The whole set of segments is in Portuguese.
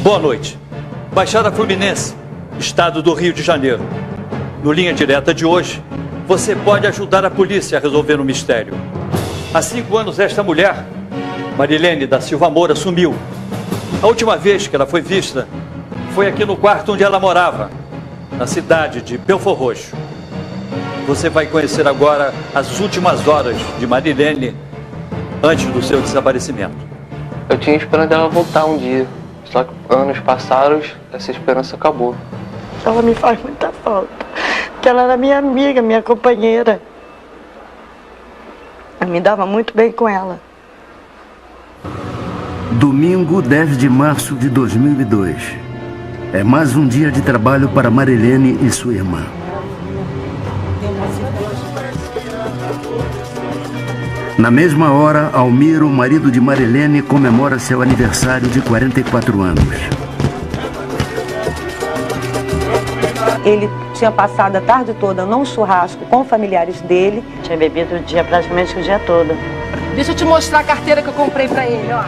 Boa noite. Baixada Fluminense, Estado do Rio de Janeiro. No Linha Direta de hoje, você pode ajudar a polícia a resolver um mistério. Há 5 anos, esta mulher, Marilene da Silva Moura, sumiu. A última vez que ela foi vista foi aqui no quarto onde ela morava, na cidade de Belford Roxo. Você vai conhecer agora as últimas horas de Marilene antes do seu desaparecimento. Eu tinha esperança dela voltar um dia. Só que anos passaram, essa esperança acabou. Ela me faz muita falta, porque ela era minha amiga, minha companheira. Eu me dava muito bem com ela. Domingo, 10 de março de 2002. É mais um dia de trabalho para Marilene e sua irmã. Na mesma hora, Almir, o marido de Marilene, comemora seu aniversário de 44 anos. Ele tinha passado a tarde toda num churrasco com familiares dele. Tinha bebido o dia, praticamente o dia todo. Deixa eu te mostrar a carteira que eu comprei pra ele, ó.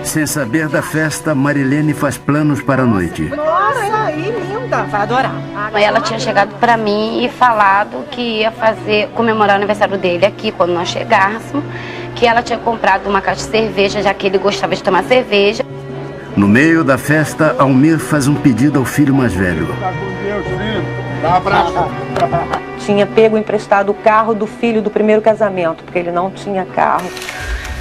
Sem saber da festa, Marilene faz planos para a noite. Nossa, aí linda, vai adorar. Ela tinha chegado pra mim e falado que ia comemorar o aniversário dele aqui quando nós chegássemos, que ela tinha comprado uma caixa de cerveja, já que ele gostava de tomar cerveja. No meio da festa, Almir faz um pedido ao filho mais velho. Dá um abraço. Tinha pego emprestado o carro do filho do primeiro casamento, porque ele não tinha carro.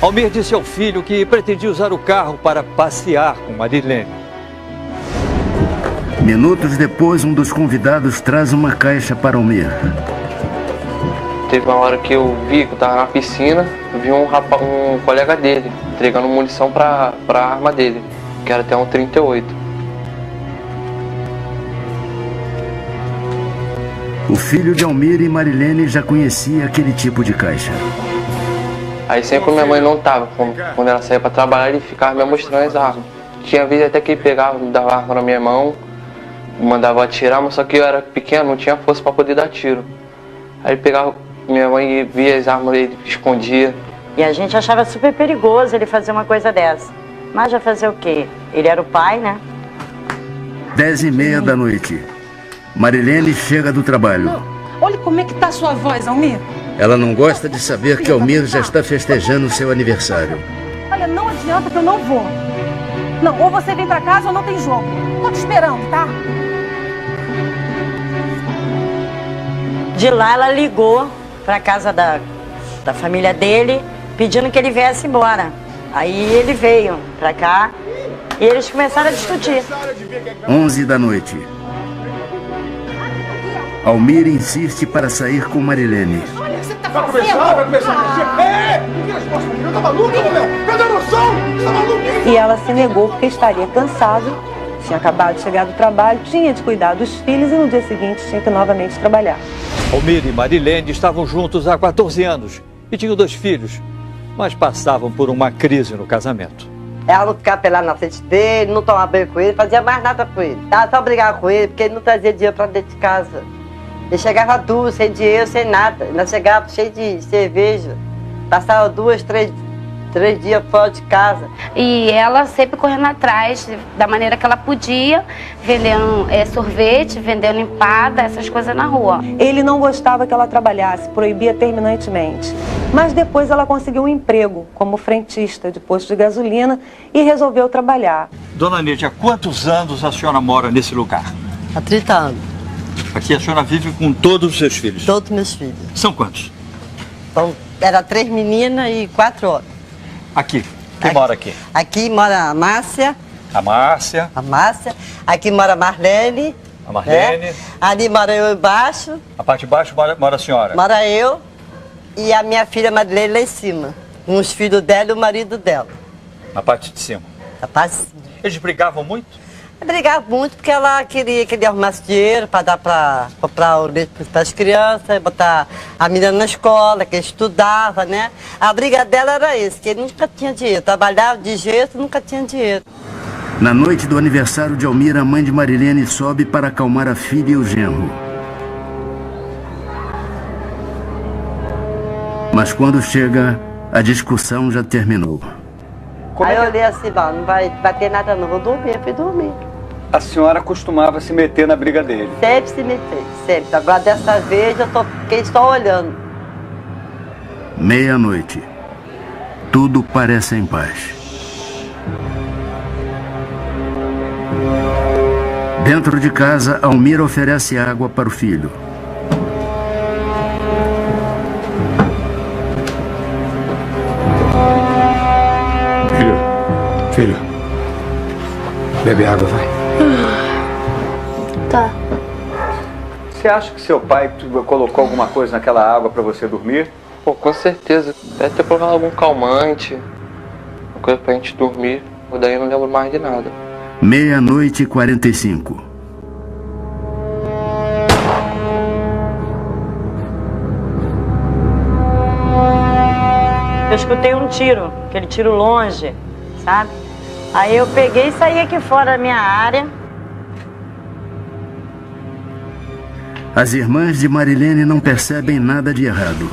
Almir disse ao filho que pretendia usar o carro para passear com Marilene. Minutos depois, um dos convidados traz uma caixa para Almir. Teve uma hora que eu vi que eu tava na piscina, eu vi um colega dele entregando munição pra arma dele, que era até um 38. O filho de Almir e Marilene já conhecia aquele tipo de caixa. Aí sempre quando minha mãe não tava, quando ela saía pra trabalhar, ele ficava me mostrando as armas. Tinha vezes até que ele pegava, me dava a arma na minha mão, me mandava atirar, mas só que eu era pequeno, não tinha força pra poder dar tiro. Aí ele pegava, minha mãe via as armas, ele escondia. E a gente achava super perigoso ele fazer uma coisa dessa. Mas já fazer o quê? Ele era o pai, né? 10h30 da noite. Marilene chega do trabalho. Olha como é que tá a sua voz, Almir. Ela não gosta de saber que Almir já está festejando seu aniversário. Olha, não adianta que eu não vou. Não, ou você vem pra casa ou não tem jogo. Tô te esperando, tá? De lá ela ligou pra casa da família dele, pedindo que ele viesse embora. Aí ele veio pra cá e eles começaram a discutir. 11 da noite. Almir insiste para sair com Marilene. Olha o que você tá Vai fazendo. começar. Não tem resposta pra mim. Tá maluca, mulher? Cadê a noção? Tá maluca? E ela se negou porque estaria cansada, tinha acabado de chegar do trabalho, tinha de cuidar dos filhos e no dia seguinte tinha que novamente trabalhar. Almir e Marilene estavam juntos há 14 anos e tinham 2 filhos, mas passavam por uma crise no casamento. Ela não ficava pelada na frente dele, não tomava banho com ele, fazia mais nada com ele. Ela só brigava com ele porque ele não trazia dinheiro pra dentro de casa. Ele chegava duro, sem dinheiro, sem nada. Ela chegava cheio de cerveja. Passava 2, 3 dias fora de casa. E ela sempre correndo atrás, da maneira que ela podia, vendendo sorvete, vendendo empada, essas coisas na rua. Ele não gostava que ela trabalhasse, proibia terminantemente. Mas depois ela conseguiu um emprego como frentista de posto de gasolina e resolveu trabalhar. Dona Neide, há quantos anos a senhora mora nesse lugar? Há 30 anos. Aqui a senhora vive com todos os seus filhos? Todos meus filhos. São quantos? Então, era 3 meninas e 4 homens. Aqui. Quem mora aqui? Aqui mora a Márcia. A Márcia. A Márcia. Aqui mora a Marlene. A Marlene. Né? Ali mora eu embaixo. A parte de baixo mora a senhora? Mora eu e a minha filha Madeleine lá em cima. Com os filhos dela e o marido dela. Na parte de cima? Na parte de cima. Eles brigavam muito? Brigava muito porque ela queria que ele arrumasse dinheiro para dar para comprar o leite para as crianças, botar a menina na escola, que ele estudava, né? A briga dela era isso, que ele nunca tinha dinheiro. Trabalhava de jeito, nunca tinha dinheiro. Na noite do aniversário de Almir, a mãe de Marilene sobe para acalmar a filha e o genro. Mas quando chega, a discussão já terminou. Aí eu olhei assim, não vai bater nada não, vou dormir, eu fui dormir. A senhora costumava se meter na briga dele? Sempre se meteu, sempre. Agora dessa vez eu fiquei só olhando. Meia-noite. Tudo parece em paz. Dentro de casa, Almir oferece água para o filho. Filho, bebe água, vai. Tá. Você acha que seu pai colocou alguma coisa naquela água para você dormir? Pô, com certeza. Deve ter colocado algum calmante, uma coisa pra gente dormir. Daí eu não lembro mais de nada. Meia-noite e 45. Eu escutei um tiro, aquele tiro longe, sabe? Aí eu peguei e saí aqui fora da minha área. As irmãs de Marilene não percebem nada de errado.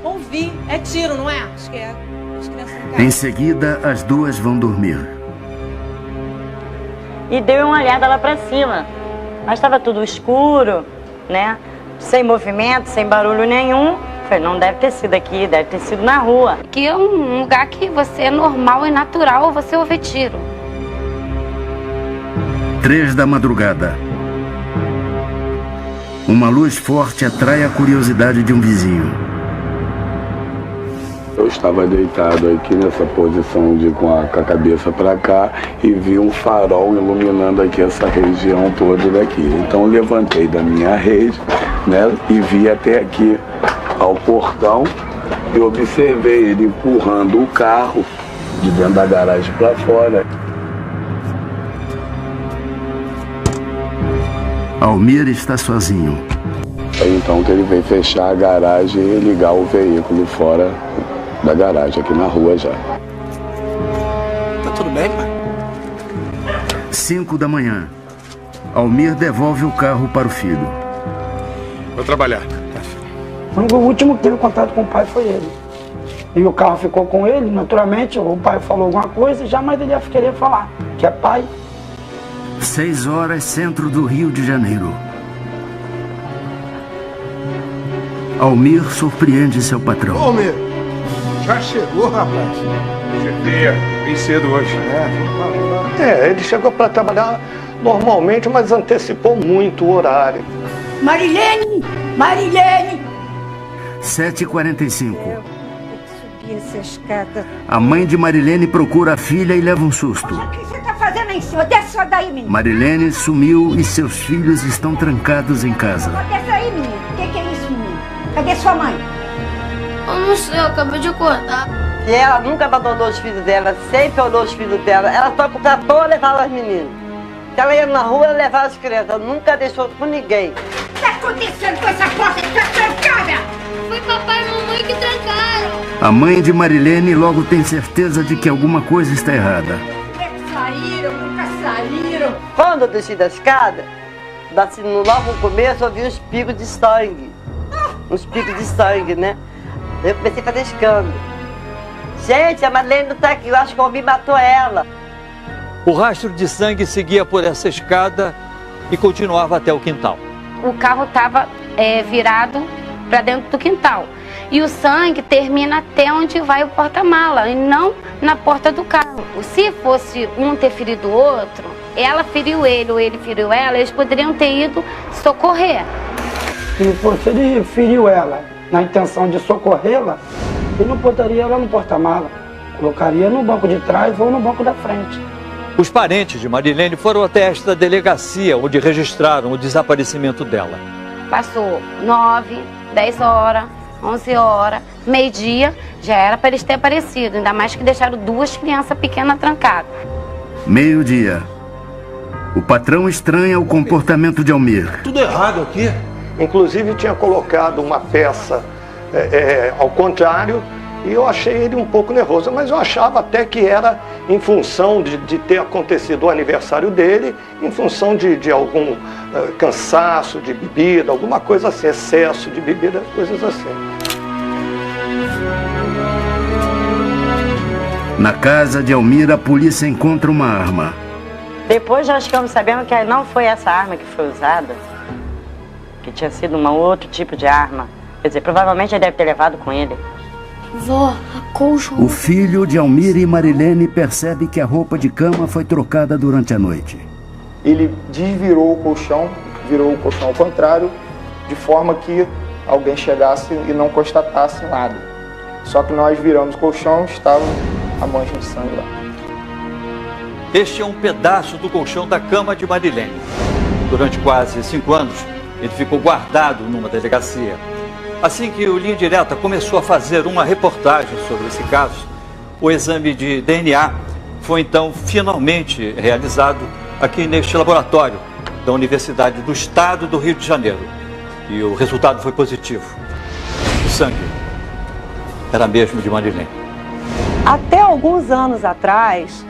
Ouvi, é tiro, não é? Acho que é. As crianças em casa. Em seguida, as duas vão dormir. E dei uma olhada lá pra cima. Mas estava tudo escuro, né? Sem movimento, sem barulho nenhum. Falei, não deve ter sido aqui, deve ter sido na rua. Que é um lugar que você é normal e natural você ouvir tiro. 3 da madrugada. Uma luz forte atrai a curiosidade de um vizinho. Eu estava deitado aqui nessa posição com a cabeça para cá e vi um farol iluminando aqui essa região toda daqui. Então levantei da minha rede, né, e vi até aqui ao portão e observei ele empurrando o carro de dentro da garagem para fora. Almir está sozinho. Aí então que ele veio fechar a garagem e ligar o veículo fora da garagem, aqui na rua já. Tá tudo bem, pai? 5 da manhã. Almir devolve o carro para o filho. Vou trabalhar. O último que teve contato com o pai foi ele. E o carro ficou com ele, naturalmente, o pai falou alguma coisa e jamais ele ia querer falar, que é pai. 6 horas, centro do Rio de Janeiro. Almir surpreende seu patrão. Ô, Almir, já chegou, rapaz? Cheguei, bem cedo hoje. Ele chegou para trabalhar normalmente, mas antecipou muito o horário. Marilene! Marilene! 7h45. Subir essa escada. A mãe de Marilene procura a filha e leva um susto. O que você tá fazendo aí em cima? Desce só daí, menino. Marilene sumiu e seus filhos estão trancados em casa. Desce aí, menino. O que é isso, menino? Cadê sua mãe? Eu não sei, eu acabei de acordar. E ela nunca abandonou os filhos dela, sempre olhou os filhos dela. Ela só pra pôr levava as meninas. Se ela ia na rua, ela levava as crianças. Nunca deixou com ninguém. O que tá acontecendo com essa porta que tá trancada? Foi papai e mamãe que trancaram. A mãe de Marilene logo tem certeza de que alguma coisa está errada. Saíram, nunca saíram. Quando eu desci da escada, assim, logo no começo, eu vi uns picos de sangue. Uns picos de sangue, né? Eu comecei a fazer escândalo. Gente, a Marilene não tá aqui, eu acho que o Almir matou ela. O rastro de sangue seguia por essa escada e continuava até o quintal. O carro estava virado para dentro do quintal. E o sangue termina até onde vai o porta-mala e não na porta do carro. Se fosse um ter ferido o outro, ela feriu ele ou ele feriu ela, eles poderiam ter ido socorrer. Se ele feriu ela na intenção de socorrê-la, ele não botaria ela no porta-mala. Colocaria no banco de trás ou no banco da frente. Os parentes de Marilene foram até esta delegacia, onde registraram o desaparecimento dela. Passou 9, 10 horas, 11 horas, meio-dia, já era para eles terem aparecido. Ainda mais que deixaram 2 crianças pequenas trancadas. Meio-dia. O patrão estranha o comportamento de Almir. Tudo errado aqui. Inclusive tinha colocado uma peça ao contrário e eu achei ele um pouco nervoso, mas eu achava até que era em função de ter acontecido o aniversário dele, em função de algum cansaço de bebida, alguma coisa assim, excesso de bebida, coisas assim. Na casa de Almir, a polícia encontra uma arma. Depois nós ficamos sabendo que não foi essa arma que foi usada, que tinha sido um outro tipo de arma. Quer dizer, provavelmente ele deve ter levado com ele. Vó, a colcha. O filho de Almir e Marilene percebe que a roupa de cama foi trocada durante a noite. Ele desvirou o colchão, virou o colchão ao contrário, de forma que alguém chegasse e não constatasse nada. Só que nós viramos o colchão e estava a mancha de sangue lá. Este é um pedaço do colchão da cama de Marilene. Durante quase 5 anos, ele ficou guardado numa delegacia. Assim que o Linha Direta começou a fazer uma reportagem sobre esse caso, o exame de DNA foi então finalmente realizado aqui neste laboratório da Universidade do Estado do Rio de Janeiro. E o resultado foi positivo. O sangue era mesmo de Marilene. Até alguns anos atrás,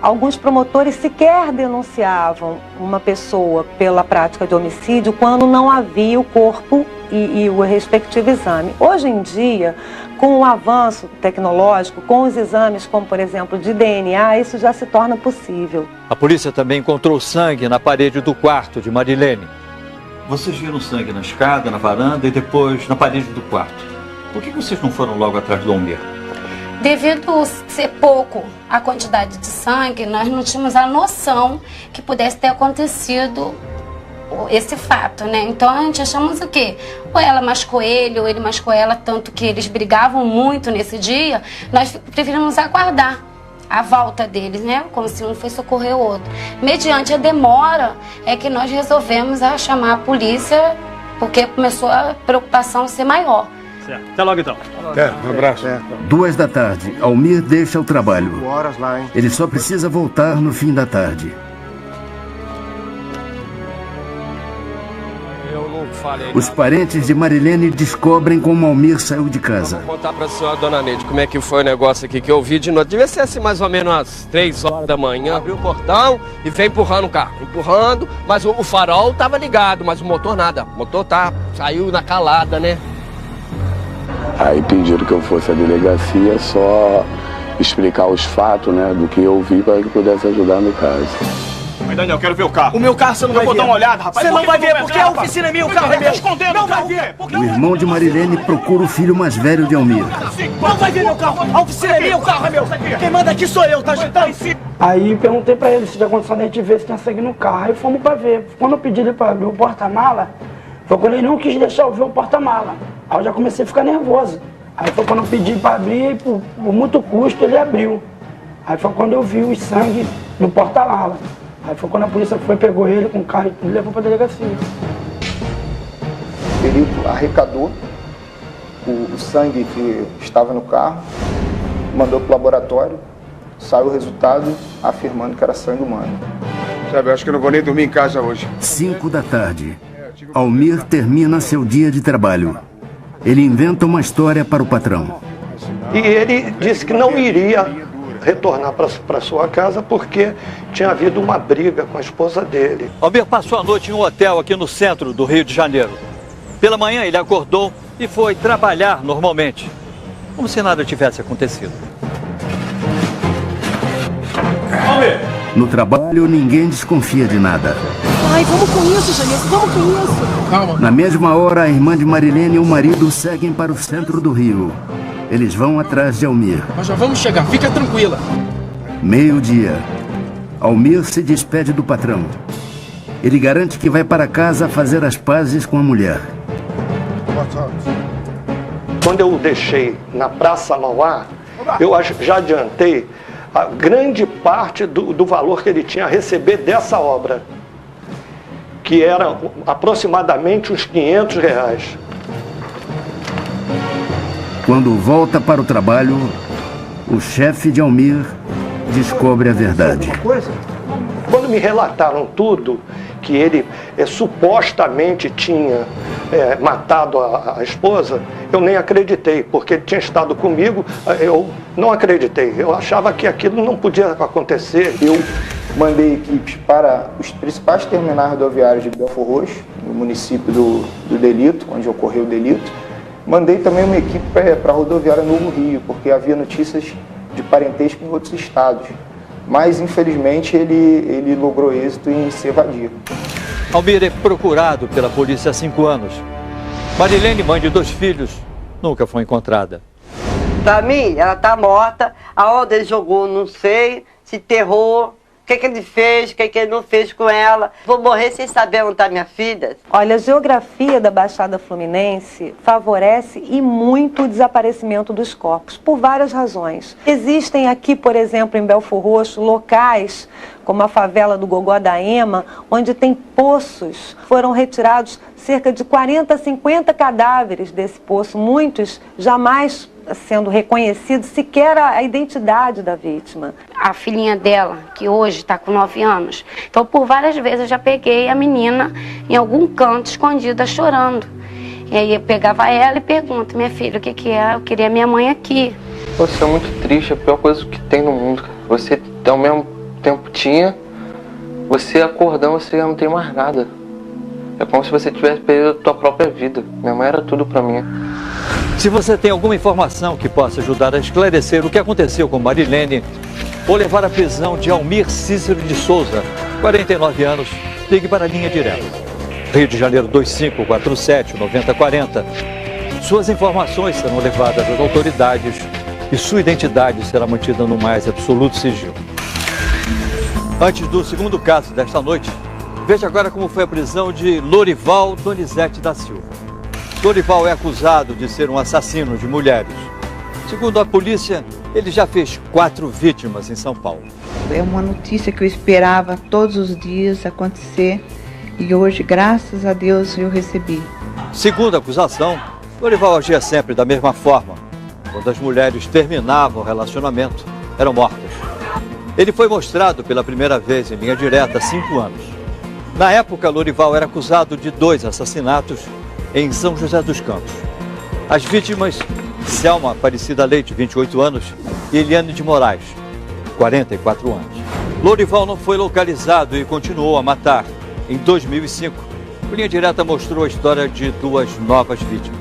alguns promotores sequer denunciavam uma pessoa pela prática de homicídio quando não havia o corpo e o respectivo exame. Hoje em dia, com o avanço tecnológico, com os exames como, por exemplo, de DNA, isso já se torna possível. A polícia também encontrou sangue na parede do quarto de Marilene. Vocês viram sangue na escada, na varanda e depois na parede do quarto. Por que vocês não foram logo atrás do Almir? Devido ser pouco a quantidade de sangue, nós não tínhamos a noção que pudesse ter acontecido esse fato, né? Então a gente achamos o quê? Ou ela machucou ele, ou ele machucou ela, tanto que eles brigavam muito nesse dia. Nós preferimos aguardar a volta deles, né? Como se um fosse socorrer o outro. Mediante a demora, é que nós resolvemos chamar a polícia, porque começou a preocupação ser maior. Certo. Até logo então. Um abraço. 2 da tarde, Almir deixa o trabalho. Ele só precisa voltar no fim da tarde. Os parentes de Marilene descobrem como Almir saiu de casa. Vou contar para a senhora, dona Neide, como é que foi o negócio aqui que eu vi de noite. Devia ser assim mais ou menos às 3 horas da manhã. Abriu o portão e veio empurrando o carro. Empurrando, mas o farol estava ligado, mas o motor nada. O motor saiu na calada, né? Aí pediram que eu fosse à delegacia só explicar os fatos, né, do que eu vi para que pudesse ajudar no caso. Mas Daniel, eu quero ver o carro. O meu carro você não vai ver. Eu vou dar uma olhada, rapaz. Você não vai ver, porque a oficina é minha, o carro é meu. Escondendo, não vai ver. O irmão de Marilene procura o filho mais velho de Almir. Não vai ver meu carro. A oficina é minha, o carro é meu. Quem manda aqui sou eu, tá agitando? Aí perguntei pra ele se tinha condição de a gente ver se tinha sangue no carro. Aí fomos pra ver. Quando eu pedi ele pra abrir o porta-mala, foi quando ele não quis deixar eu ver o porta-mala. Aí eu já comecei a ficar nervoso. Aí foi quando eu pedi para abrir e por muito custo ele abriu. Aí foi quando eu vi o sangue no porta-mala. Aí foi quando a polícia foi, pegou ele com o carro e levou para a delegacia. O perito arrecadou o sangue que estava no carro, mandou para o laboratório, saiu o resultado afirmando que era sangue humano. Sabe, eu acho que eu não vou nem dormir em casa hoje. 5 da tarde. Almir termina seu dia de trabalho. Ele inventa uma história para o patrão. E ele disse que não iria retornar para sua casa porque tinha havido uma briga com a esposa dele. Almir passou a noite em um hotel aqui no centro do Rio de Janeiro. Pela manhã ele acordou e foi trabalhar normalmente, como se nada tivesse acontecido. No trabalho, ninguém desconfia de nada. Ai, vamos com isso, Janice, vamos com isso. Calma. Na mesma hora, a irmã de Marilene e o marido seguem para o centro do Rio. Eles vão atrás de Almir. Nós já vamos chegar, fica tranquila. 12:00. Almir se despede do patrão. Ele garante que vai para casa fazer as pazes com a mulher. Quando eu o deixei na Praça Mauá, eu já adiantei a grande parte do valor que ele tinha a receber dessa obra, que era aproximadamente uns R$500. Quando volta para o trabalho, o chefe de Almir descobre a verdade. Quando me relataram tudo, que ele supostamente tinha matado a esposa, eu nem acreditei, porque ele tinha estado comigo, eu não acreditei. Eu achava que aquilo não podia acontecer. Eu mandei equipes para os principais terminais rodoviários de Belfor Roxo, no município do delito, onde ocorreu o delito. Mandei também uma equipe para a rodoviária Novo Rio, porque havia notícias de parentesco em outros estados. Mas, infelizmente, ele logrou êxito em se evadir. Almir é procurado pela polícia há 5 anos. Marilene, mãe de 2 filhos, nunca foi encontrada. Pra mim, ela tá morta. Aonde ele jogou, não sei. Se enterrou. O que ele fez, o que ele não fez com ela. Vou morrer sem saber onde está minha filha. Olha, a geografia da Baixada Fluminense favorece e muito o desaparecimento dos corpos, por várias razões. Existem aqui, por exemplo, em Belfor Roxo, locais, como a favela do Gogó da Ema, onde tem poços. Foram retirados cerca de 40, 50 cadáveres desse poço, muitos jamais sendo reconhecido sequer a identidade da vítima. A filhinha dela, que hoje está com 9 anos, então por várias vezes eu já peguei a menina em algum canto escondida chorando. E aí eu pegava ela e pergunto, minha filha, o que é? Eu queria minha mãe aqui. Você é muito triste, é a pior coisa que tem no mundo. Você ao mesmo tempo tinha, você acordando, você não tem mais nada. É como se você tivesse perdido a tua própria vida. Minha mãe era tudo pra mim. Se você tem alguma informação que possa ajudar a esclarecer o que aconteceu com Marilene ou levar à prisão de Almir Cícero de Souza, 49 anos, ligue para a linha direta. Rio de Janeiro 2547-9040. Suas informações serão levadas às autoridades e sua identidade será mantida no mais absoluto sigilo. Antes do segundo caso desta noite, veja agora como foi a prisão de Lorival Donizete da Silva. Lorival é acusado de ser um assassino de mulheres. Segundo a polícia, ele já fez 4 vítimas em São Paulo. É uma notícia que eu esperava todos os dias acontecer e hoje, graças a Deus, eu recebi. Segundo a acusação, Lorival agia sempre da mesma forma. Quando as mulheres terminavam o relacionamento, eram mortas. Ele foi mostrado pela primeira vez em linha direta há 5 anos. Na época, Lorival era acusado de 2 assassinatos em São José dos Campos. As vítimas, Selma Aparecida Leite, 28 anos, e Eliane de Moraes, 44 anos. Lorival não foi localizado e continuou a matar. Em 2005, a linha direta mostrou a história de 2 novas vítimas.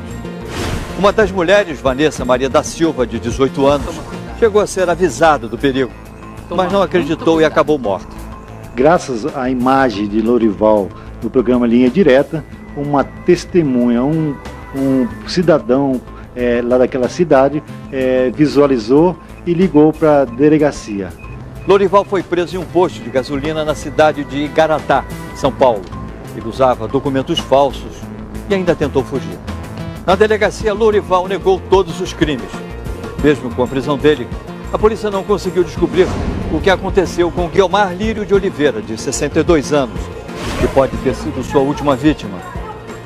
Uma das mulheres, Vanessa Maria da Silva, de 18 anos, chegou a ser avisada do perigo, mas não acreditou e acabou morta. Graças à imagem de Lorival no programa Linha Direta, uma testemunha, um cidadão lá daquela cidade visualizou e ligou para a delegacia. Lorival foi preso em um posto de gasolina na cidade de Igaratá, São Paulo. Ele usava documentos falsos e ainda tentou fugir. Na delegacia, Lorival negou todos os crimes. Mesmo com a prisão dele, a polícia não conseguiu descobrir o que aconteceu com Guilmar Lírio de Oliveira, de 62 anos, que pode ter sido sua última vítima.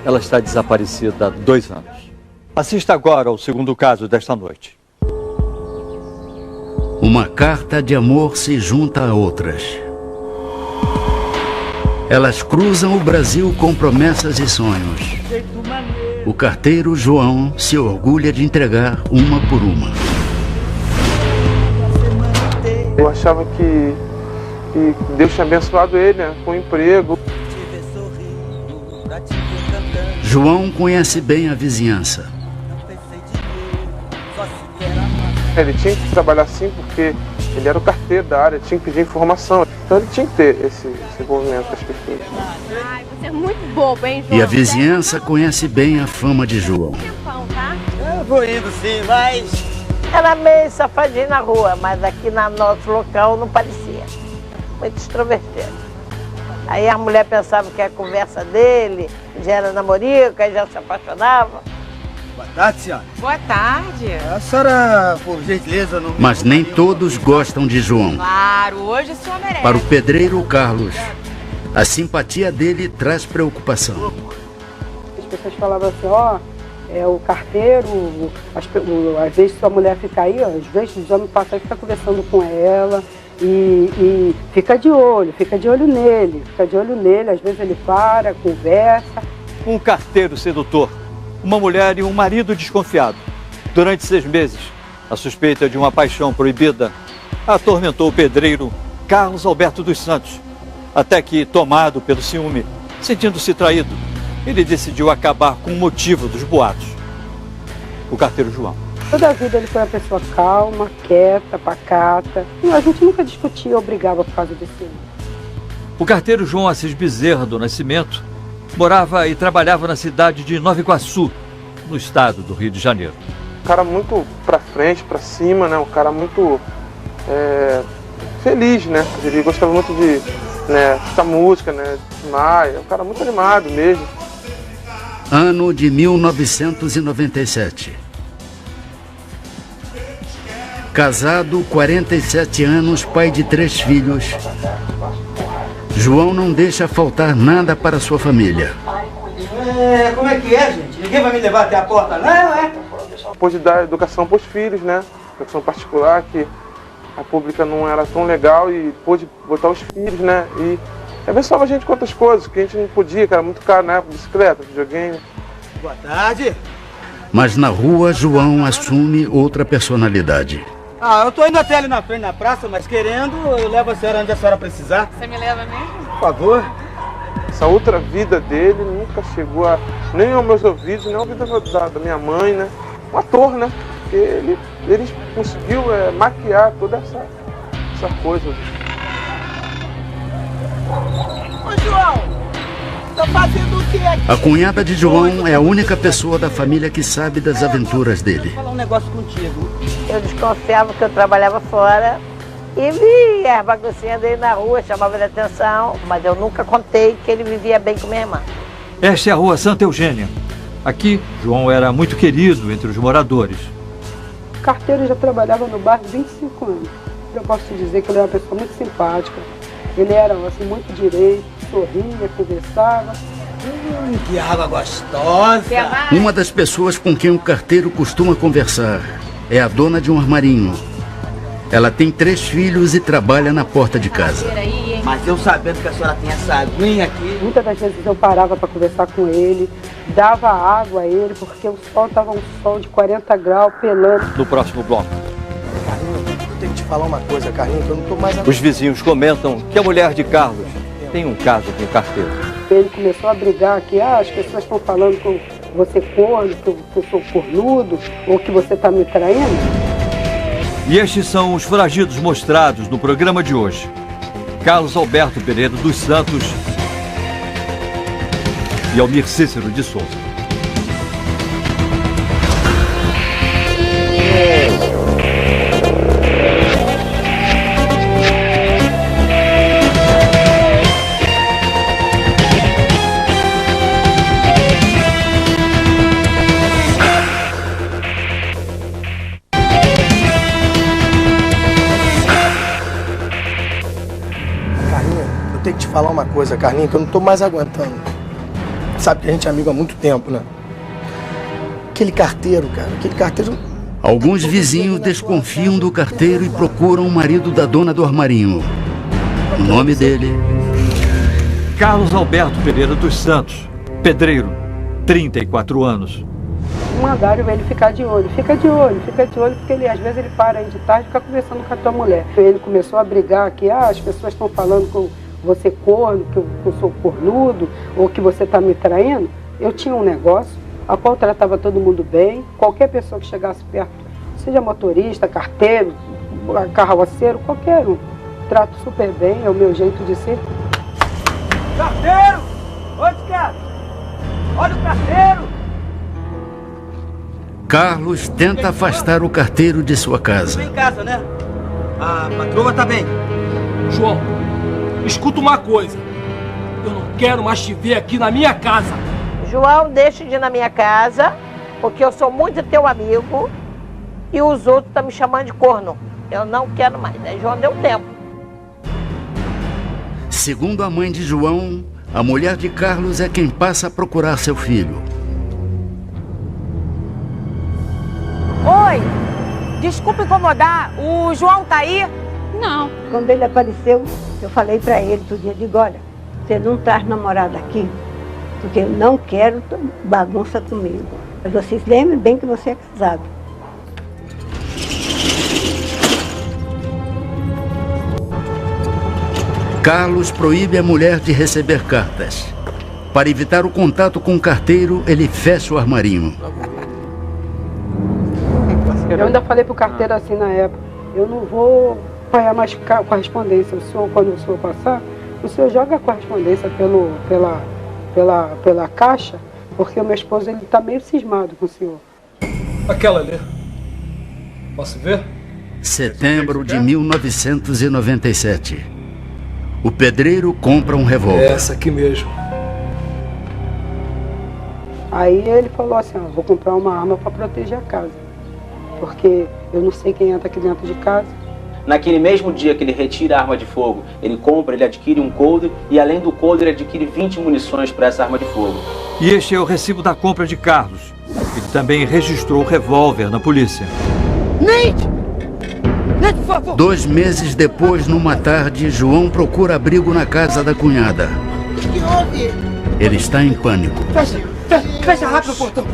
Ela está desaparecida há 2 anos. Assista agora ao segundo caso desta noite. Uma carta de amor se junta a outras. Elas cruzam o Brasil com promessas e sonhos. O carteiro João se orgulha de entregar uma por uma. Eu achava que Deus tinha abençoado ele, né, com um emprego. João conhece bem a vizinhança. Ele tinha que trabalhar assim porque ele era o carteiro da área, tinha que pedir informação. Então ele tinha que ter esse envolvimento com as pessoas. Ai, você é muito bobo, hein, João? E a vizinhança conhece bem a fama de João. Eu vou indo sim, mas... Era meio safadinho na rua, mas aqui no nosso local não parecia. Muito extrovertido. Aí a mulher pensava que a conversa dele já era namorico, aí já se apaixonava. Boa tarde, senhora. Boa tarde. A senhora, por gentileza, não... Mas nem todos gostam de João. Claro, hoje o senhor merece. Para o pedreiro Carlos, a simpatia dele traz preocupação. As pessoas falavam assim, é o carteiro, às vezes sua mulher fica aí, às vezes os homens passam e ficam conversando com ela. E fica de olho nele, às vezes ele para, conversa. Um carteiro sedutor, uma mulher e um marido desconfiado. Durante 6 meses, a suspeita de uma paixão proibida atormentou o pedreiro Carlos Alberto dos Santos, até que, tomado pelo ciúme, sentindo-se traído, ele decidiu acabar com o motivo dos boatos. O carteiro João. Toda a vida ele foi uma pessoa calma, quieta, pacata. A gente nunca discutia ou brigava por causa desse. O carteiro João Assis Bezerra do Nascimento morava e trabalhava na cidade de Nova Iguaçu, no estado do Rio de Janeiro. Um cara muito pra frente, pra cima, né? Um cara muito feliz, né? Ele gostava muito de escutar música, né? É um cara muito animado mesmo. Ano de 1997. Casado, 47 anos, pai de 3 filhos. João não deixa faltar nada para sua família. Como é que é, gente? Ninguém vai me levar até a porta, não é? Pôde dar educação para os filhos, né? Educação particular, que a pública não era tão legal, e pôde botar os filhos, né? E abençoava a gente com outras coisas, que a gente não podia, que era muito caro na época, bicicleta, videogame. Boa tarde. Mas na rua, João assume outra personalidade. Eu tô indo até ali na frente, na praça, mas querendo, eu levo a senhora onde a senhora precisar. Você me leva mesmo? Por favor. Essa outra vida dele nunca chegou nem aos meus ouvidos, nem à vida da minha mãe, né? Um ator, né? Porque ele conseguiu maquiar toda essa coisa. Ô, João, tá fazendo o que aqui? A cunhada de João é a única pessoa da família que sabe das aventuras dele. Vou falar um negócio contigo. Eu desconfiava que eu trabalhava fora e via as baguncinhas dele na rua, chamava de atenção, mas eu nunca contei que ele vivia bem com minha irmã. Esta é a rua Santa Eugênia. Aqui, João era muito querido entre os moradores. O carteiro já trabalhava no bar há 25 anos. Eu posso te dizer que ele era uma pessoa muito simpática. Ele era assim, muito direito, sorria, conversava. Que água gostosa! Uma das pessoas com quem o carteiro costuma conversar é a dona de um armarinho. Ela tem 3 filhos e trabalha na porta de casa. Mas eu sabendo que a senhora tem essa aguinha aqui... Muitas das vezes eu parava para conversar com ele, dava água a ele, porque o sol estava um sol de 40 graus, pelando. No próximo bloco. Carlinhos, eu tenho que te falar uma coisa, Carlinhos, que eu não tô mais... Os vizinhos comentam que a mulher de Carlos tem um caso com o carteiro. Ele começou a brigar que as pessoas estão falando que você corno, que eu sou cornudo, ou que você está me traindo. E estes são os foragidos mostrados no programa de hoje. Carlos Alberto Pereira dos Santos e Almir Cícero de Souza. Tenho que te falar uma coisa, Carlinhos, que eu não tô mais aguentando. Sabe que a gente é amigo há muito tempo, né? Aquele carteiro, cara, aquele carteiro... Alguns vizinhos desconfiam do carteiro e procuram o marido da dona do armarinho. O nome dele... Carlos Alberto Pereira dos Santos, pedreiro, 34 anos. Mandaram ele ficar de olho, fica de olho, porque ele, às vezes ele para aí de tarde e fica conversando com a tua mulher. Ele começou a brigar que as pessoas estão falando com você corno, que eu sou cornudo, ou que você está me traindo. Eu tinha um negócio, a qual tratava todo mundo bem, qualquer pessoa que chegasse perto, seja motorista, carteiro, carroceiro, qualquer um. Trato super bem, é o meu jeito de ser. Carteiro! Onde, cara? Olha o carteiro! Carlos tenta afastar o carteiro de sua casa. Em casa, né? A patroa tá bem. João, escuta uma coisa. Eu não quero mais te ver aqui na minha casa. João, deixa de ir na minha casa, porque eu sou muito teu amigo e os outros estão me chamando de corno. Eu não quero mais. Aí João deu tempo. Segundo a mãe de João, a mulher de Carlos é quem passa a procurar seu filho. Oi, desculpa incomodar, o João tá aí? Não. Quando ele apareceu, eu falei pra ele todo dia, digo, olha, você não traz namorado aqui, porque eu não quero bagunça comigo. Mas vocês lembrem bem que você é casado. Carlos proíbe a mulher de receber cartas. Para evitar o contato com o carteiro, ele fecha o armarinho. Eu ainda falei pro carteiro assim na época, eu não vou apanhar mais correspondência. O senhor, quando o senhor passar, o senhor joga a correspondência pela caixa, porque o meu esposo ele tá meio cismado com o senhor. Aquela ali. Posso ver? Setembro de 1997. O pedreiro compra um revólver. É essa aqui mesmo. Aí ele falou assim, vou comprar uma arma para proteger a casa, porque eu não sei quem entra aqui dentro de casa. Naquele mesmo dia que ele retira a arma de fogo, ele adquire um coldre e além do coldre ele adquire 20 munições para essa arma de fogo. E este é o recibo da compra de Carlos. Ele também registrou o revólver na polícia. Neide! Neide, por favor! 2 meses depois, numa tarde, João procura abrigo na casa da cunhada. O que houve? Ele está em pânico. Fecha rápido o portão.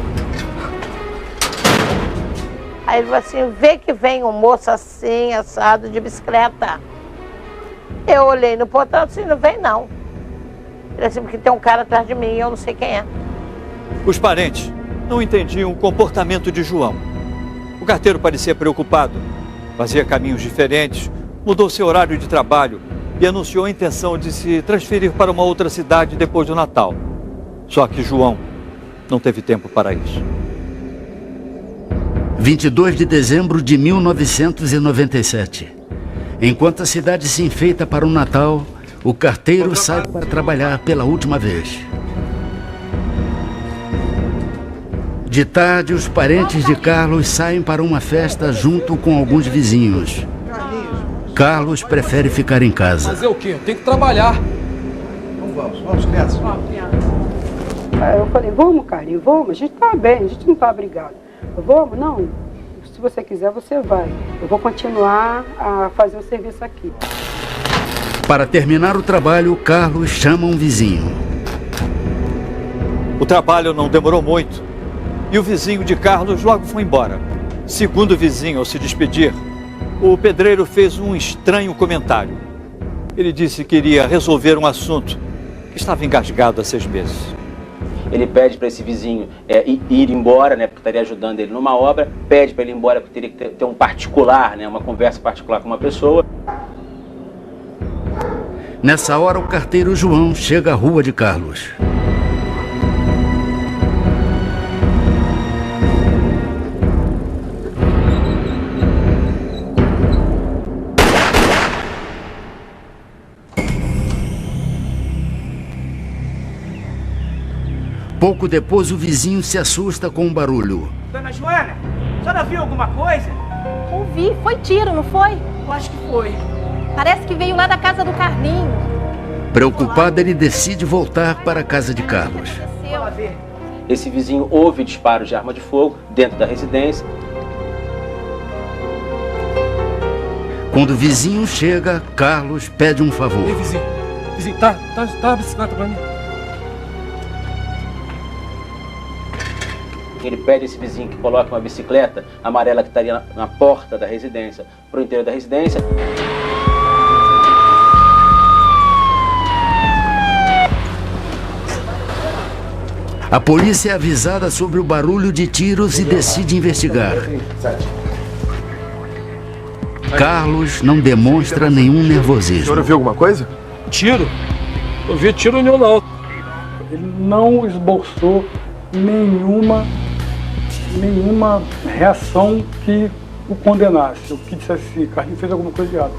Aí ele falou assim, vê que vem um moço assim, assado, de bicicleta. Eu olhei no portão e disse, não vem não. Ele disse, porque tem um cara atrás de mim e eu não sei quem é. Os parentes não entendiam o comportamento de João. O carteiro parecia preocupado, fazia caminhos diferentes, mudou seu horário de trabalho e anunciou a intenção de se transferir para uma outra cidade depois do Natal. Só que João não teve tempo para isso. 22 de dezembro de 1997. Enquanto a cidade se enfeita para o Natal, o carteiro sai para trabalhar pela última vez. De tarde, os parentes de Carlos saem para uma festa junto com alguns vizinhos. Carlos prefere ficar em casa. Fazer o quê? Tem que trabalhar. Vamos, crianças. Aí eu falei, vamos, Carlinhos, vamos, a gente tá bem, a gente não tá brigado. Vamos? Não, se você quiser, você vai. Eu vou continuar a fazer o serviço aqui. Para terminar o trabalho, Carlos chama um vizinho. O trabalho não demorou muito e o vizinho de Carlos logo foi embora. Segundo o vizinho, ao se despedir, o pedreiro fez um estranho comentário. Ele disse que iria resolver um assunto que estava engasgado há 6 meses. Ele pede para esse vizinho ir embora, né, porque estaria ajudando ele numa obra, pede para ele ir embora porque teria que ter um particular, né, uma conversa particular com uma pessoa. Nessa hora, o carteiro João chega à rua de Carlos. Pouco depois, o vizinho se assusta com um barulho. Dona Joana, a senhora viu alguma coisa? Ouvi, foi tiro, não foi? Eu acho que foi. Parece que veio lá da casa do Carlinho. Preocupado, ele decide voltar para a casa de Carlos. Esse vizinho ouve disparos de arma de fogo dentro da residência. Quando o vizinho chega, Carlos pede um favor. Ei, vizinho, tá a bicicleta pra mim. Ele pede a esse vizinho que coloque uma bicicleta amarela que estaria na porta da residência para o interior da residência. A polícia é avisada sobre o barulho de tiros e decide investigar. Carlos não demonstra nenhum nervosismo. A senhora viu alguma coisa? Tiro? Eu vi tiro nenhum não. Ele não esboçou nenhuma reação que o condenasse. O que dissesse assim, Carlinhos fez alguma coisa de errado.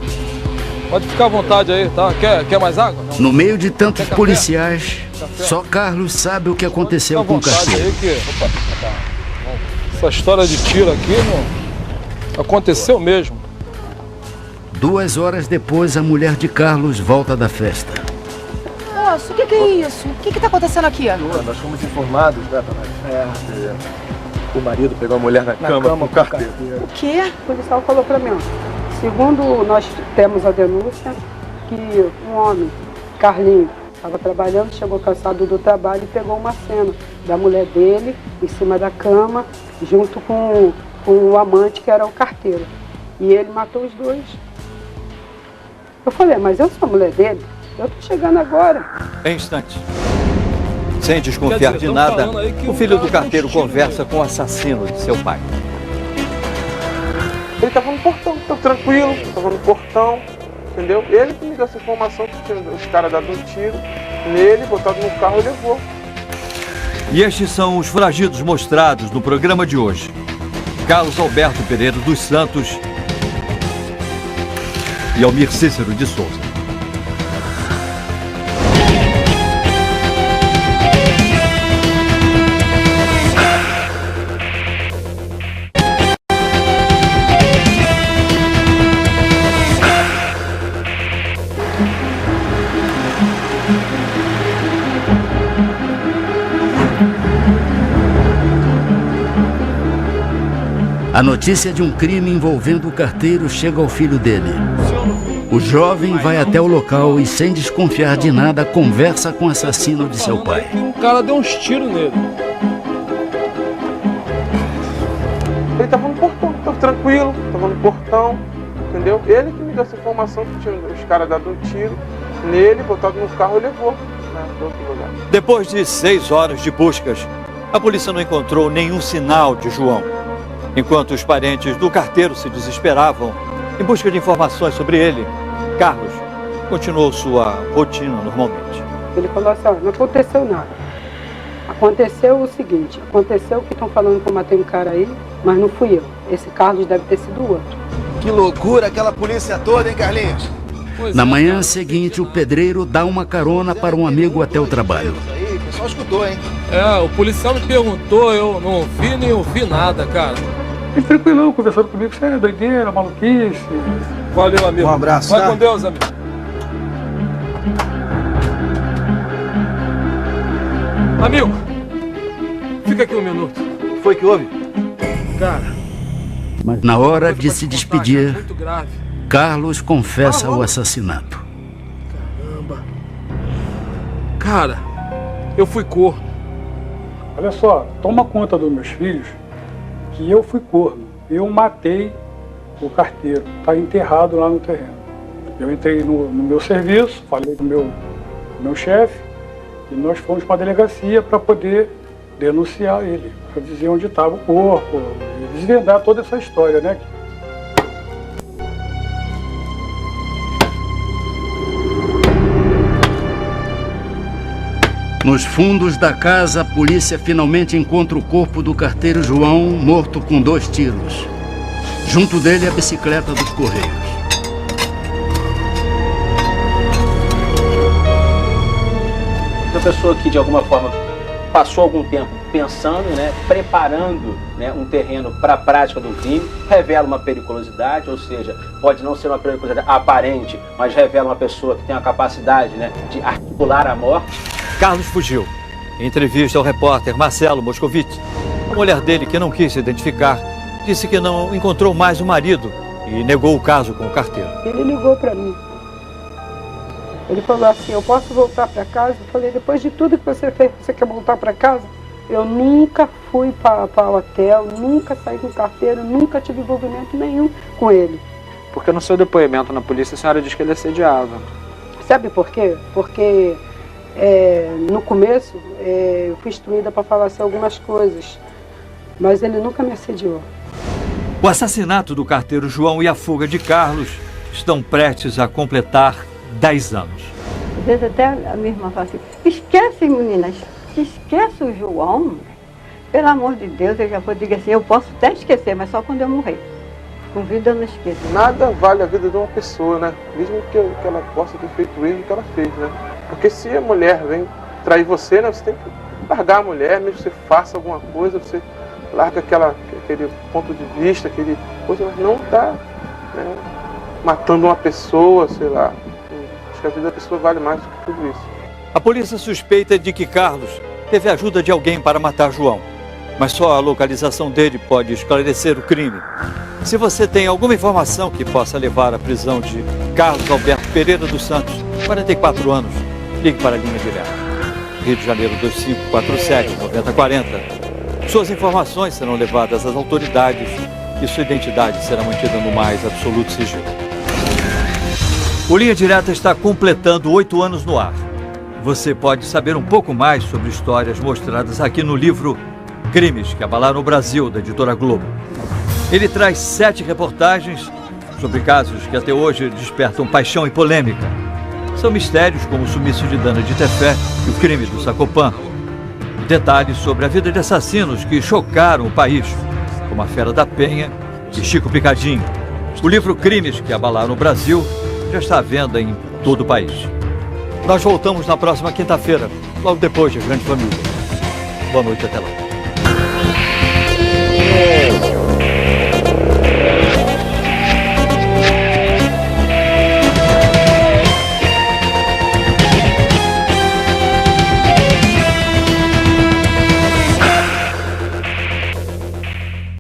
Pode ficar à vontade aí, tá? Quer mais água? Não. No meio de tantos policiais, só Carlos sabe o que aconteceu com o carteiro. Essa história de tiro aqui não aconteceu mesmo. 2 horas depois, a mulher de Carlos volta da festa. Moço, o que é isso? O que tá acontecendo aqui? Nós fomos informados, né, o marido pegou a mulher na cama com o carteiro. O quê? O policial falou pra mim, segundo nós temos a denúncia, que um homem, Carlinhos, estava trabalhando, chegou cansado do trabalho e pegou uma cena da mulher dele em cima da cama, junto com o amante, que era o carteiro. E ele matou os dois. Eu falei, mas eu sou a mulher dele? Eu tô chegando agora. Em instantes. Sem desconfiar de nada, o filho do carteiro conversa com o assassino de seu pai. Ele tava no portão, tava tranquilo, tava no portão, entendeu? Ele que me deu essa informação que tinha os caras dado um tiro nele, botado no carro e levou. E estes são os foragidos mostrados no programa de hoje. Carlos Alberto Pereira dos Santos e Almir Cícero de Souza. A notícia de um crime envolvendo o carteiro chega ao filho dele. O jovem vai até o local e, sem desconfiar de nada, conversa com o assassino de seu pai. O cara deu uns tiros nele. Ele tava no portão, tava tranquilo, tava no portão, entendeu? Ele que me deu essa informação que tinha os caras dado um tiro nele, botado no carro e levou, né, para outro lugar. Depois de 6 horas de buscas, a polícia não encontrou nenhum sinal de João. Enquanto os parentes do carteiro se desesperavam em busca de informações sobre ele, Carlos continuou sua rotina normalmente. Ele falou assim, não aconteceu nada. Aconteceu o seguinte, aconteceu que estão falando que eu matei um cara aí, mas não fui eu. Esse Carlos deve ter sido outro. Que loucura aquela polícia toda, hein, Carlinhos? Na manhã seguinte, o pedreiro dá uma carona para um amigo até o trabalho. Aí, o pessoal escutou, hein? O policial me perguntou, eu não vi nem ouvi nada, cara. Ele tranquilão, conversando comigo, isso é doideira, maluquice. Valeu, amigo. Um abraço, Vai tá? com Deus, amigo. Amigo, fica aqui um minuto. O que foi que houve? Cara, Mas na hora de se despedir, muito grave. Carlos confessa o assassinato. Caramba. Cara, eu fui corno. Olha só, toma conta dos meus filhos que eu fui corno. Eu matei o carteiro, está enterrado lá no terreno. Eu entrei no meu serviço, falei com o meu chefe e nós fomos para a delegacia para poder denunciar ele, para dizer onde estava o corpo, e desvendar toda essa história, né? Nos fundos da casa, a polícia finalmente encontra o corpo do carteiro João, morto com 2 tiros. Junto dele, a bicicleta dos Correios. Uma pessoa que, de alguma forma, passou algum tempo pensando, né, preparando, né, um terreno para a prática do crime, revela uma periculosidade, ou seja, pode não ser uma periculosidade aparente, mas revela uma pessoa que tem a capacidade, né, de articular a morte. Carlos fugiu. Em entrevista ao repórter Marcelo Moscovitz, a mulher dele, que não quis se identificar, disse que não encontrou mais o marido e negou o caso com o carteiro. Ele ligou para mim. Ele falou assim, eu posso voltar para casa? Eu falei, depois de tudo que você fez, você quer voltar para casa? Eu nunca fui para o hotel, nunca saí com carteiro, nunca tive envolvimento nenhum com ele. Porque no seu depoimento na polícia a senhora diz que ele assediava. Sabe por quê? Porque no começo eu fui instruída para falar assim, algumas coisas, mas ele nunca me assediou. O assassinato do carteiro João e a fuga de Carlos estão prestes a completar 10 anos. Às vezes até a minha irmã fala assim, esquece, meninas, esquece o João. Pelo amor de Deus, eu já vou dizer assim, eu posso até esquecer, mas só quando eu morrer. Com vida eu não esqueço. Nada vale a vida de uma pessoa, né? Mesmo que ela possa ter feito o erro que ela fez, né? Porque se a mulher vem trair você, né? Você tem que largar a mulher, mesmo que você faça alguma coisa, você larga aquele ponto de vista, aquele coisa, mas não tá, né, matando uma pessoa, sei lá. Acho que a vida da pessoa vale mais do que tudo isso. A polícia suspeita de que Carlos teve a ajuda de alguém para matar João, mas só a localização dele pode esclarecer o crime. Se você tem alguma informação que possa levar à prisão de Carlos Alberto Pereira dos Santos, 44 anos, ligue para a linha direta. Rio de Janeiro 2547-9040. Suas informações serão levadas às autoridades e sua identidade será mantida no mais absoluto sigilo. O Linha Direta está completando 8 anos no ar. Você pode saber um pouco mais sobre histórias mostradas aqui no livro Crimes que Abalaram o Brasil, da editora Globo. Ele traz 7 reportagens sobre casos que até hoje despertam paixão e polêmica. São mistérios como o sumiço de Dana de Tefé e o crime do Sacopã. Detalhes sobre a vida de assassinos que chocaram o país, como a Fera da Penha e Chico Picadinho. O livro Crimes que Abalaram o Brasil já está à venda em todo o país. Nós voltamos na próxima quinta-feira, logo depois de Grande Família. Boa noite, até lá.